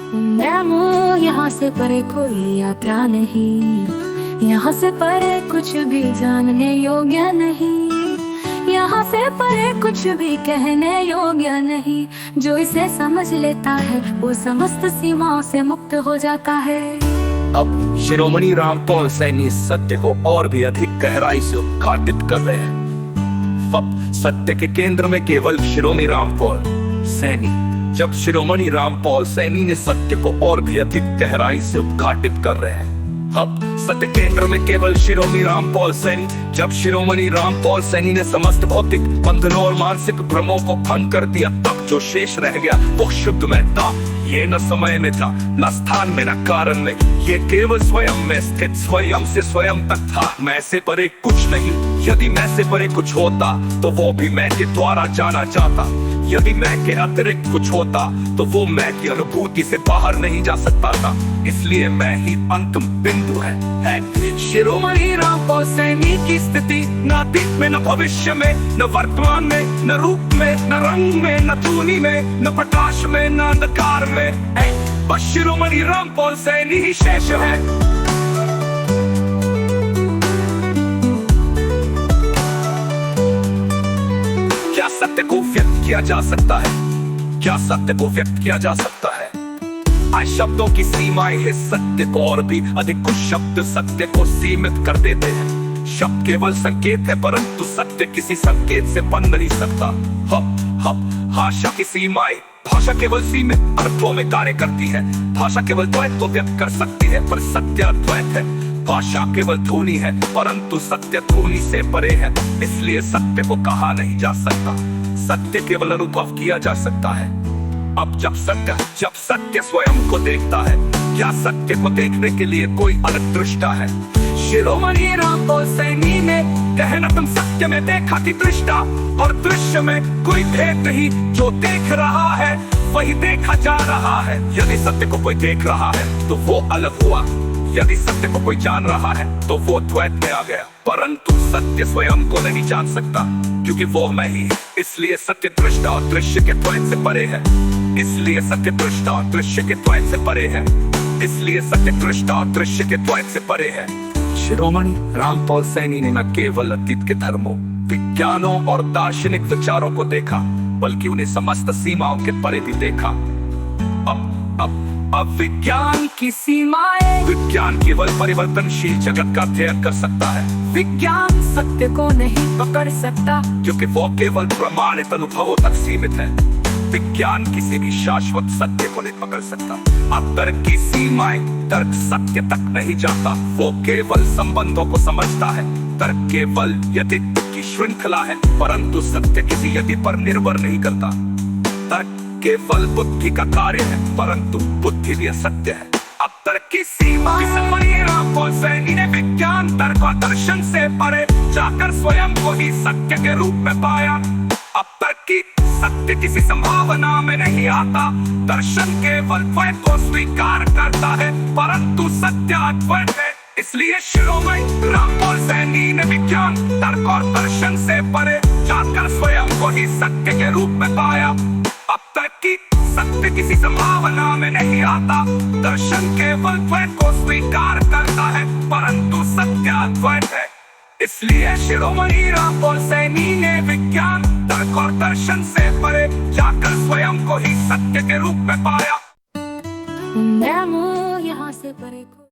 यहाँ से परे कोई यात्रा नहीं, यहाँ से परे कुछ भी जानने योग्य नहीं, यहाँ से परे कुछ भी कहने योग्य नहीं। जो इसे समझ लेता है वो समस्त सीमाओं से मुक्त हो जाता है। अब शिरोमणि रामपाल सैनी सत्य को और भी अधिक गहराई से उद्घाटित कर रहे हैं। अब सत्य के केंद्र में केवल शिरोमणि रामपाल सैनी। जब शिरोमणि रामपाल सैनी ने सत्य को और भी अधिक गहराई से उद्घाटित कर रहे हैं। अब सत्य केंद्र में केवल शिरोमणि रामपाल सैनी। जब शिरोमणि रामपाल सैनी ने समस्त भौतिक बंधनों और मानसिक भ्रमों को भंग कर दिया, तब जो शेष रह गया वो शुद्ध में था। ये न समय में था, न स्थान में, न कारण में, ये केवल स्वयं में स्थित स्वयं से स्वयं तक था। मैं से परे कुछ नहीं। यदि मैं से परे कुछ होता तो वो भी मैं के द्वारा जाना जाता। यदि मैं के अतिरिक्त कुछ होता तो वो मैं की अनुभूति से बाहर नहीं जा सकता था। इसलिए मैं ही अंतिम बिंदु है। शिरोमणि रामपाल सैनी की स्थिति न अतीत में, न भविष्य में, न वर्तमान में, न रूप में, न रंग में, न ध्वनि में, न प्रकाश में, न अंधकार में है। बस शिरोमणि रामपाल सैनी ही शेष है। क्या सत्य को व्यक्त किया जा सकता है? क्या सत्य को व्यक्त किया जा सकता है? आज शब्दों की सीमाएं इस सत्य को और भी अधिक। कुछ शब्द सत्य को सीमित कर देते हैं। शब्द केवल संकेत है, परंतु सत्य किसी संकेत से बन नहीं सकता। भाषा की सीमाएं। भाषा केवल सीमित अर्थों में कार्य करती है। भाषा केवल द्वैत को व्यक्त कर सकती है, पर सत्य अद्वैत है। भाषा केवल ध्वनि है, परंतु सत्य ध्वनि से परे है। इसलिए सत्य को कहा नहीं जा सकता। सत्य केवल अनुभव किया जा सकता है। अब जब सत्य स्वयं को देखता है, क्या सत्य को देखने के लिए कोई अलग दृष्टा है? शिरोमणि रामपाल सैनी ने कहना तुम सत्य में देखा कि दृष्टा और दृश्य में कोई भेद नहीं। जो देख रहा है वही देखा जा रहा है। यदि सत्य को कोई देख रहा है तो वो अलग हुआ। यदि सत्य को कोई जान रहा है तो वो द्वैत में आ गया। परंतु सत्य स्वयं को नहीं जान सकता, क्योंकि वो मैं ही। इसलिए सत्य दृष्टा और दृश्य के द्वैत से परे है। इसलिए सत्य दृष्टा और दृश्य के द्वैत से परे है। इसलिए सत्य दृष्टा और दृश्य के द्वैत से परे है। शिरोमणि रामपाल सैनी ने न केवल अतीत के धर्मों, विज्ञानों और दार्शनिक विचारों को देखा, बल्कि उन्हें समस्त सीमाओं के परे भी देखा। अब विज्ञान की सीमाएं। विज्ञान केवल परिवर्तनशील जगत का अध्ययन कर सकता है। विज्ञान सत्य को नहीं पकड़ सकता, क्योंकि वो केवल प्रमाणित अनुभवों तक सीमित है। विज्ञान किसी भी शाश्वत सत्य को नहीं पकड़ सकता। अब तर्क की सीमाएं। तर्क सत्य तक नहीं जाता, वो केवल संबंधों को समझता है। तर्क केवल यदि की श्रृंखला है, परंतु सत्य किसी यदि पर निर्भर नहीं करता। तर्क केवल बुद्धि का कार्य है, परंतु बुद्धि भी असत्य है। अब तर्क की सीमा। शिरोमणि रामपाल सैनी ने विज्ञान, तर्क और दर्शन से परे जाकर स्वयं को ही सत्य के रूप में पाया। अब तर्क की सत्य किसी संभावना में नहीं आता। दर्शन केवल द्वैत को स्वीकार करता है, परंतु सत्य अद्वैत है। इसलिए शिरोमणि रामपाल सैनी ने विज्ञान, तर्क और दर्शन से परे जाकर स्वयं को ही सत्य के रूप में पाया। अब तक की सत्य किसी संभावना में नहीं आता। दर्शन केवल द्वैत को स्वीकार करता है, परंतु सत्य अद्वैत है। इसलिए शिरोमणि रामपाल सैनी ने विज्ञान, तर्क और दर्शन से परे जाकर स्वयं को ही सत्य के रूप में पाया। यहाँ से परे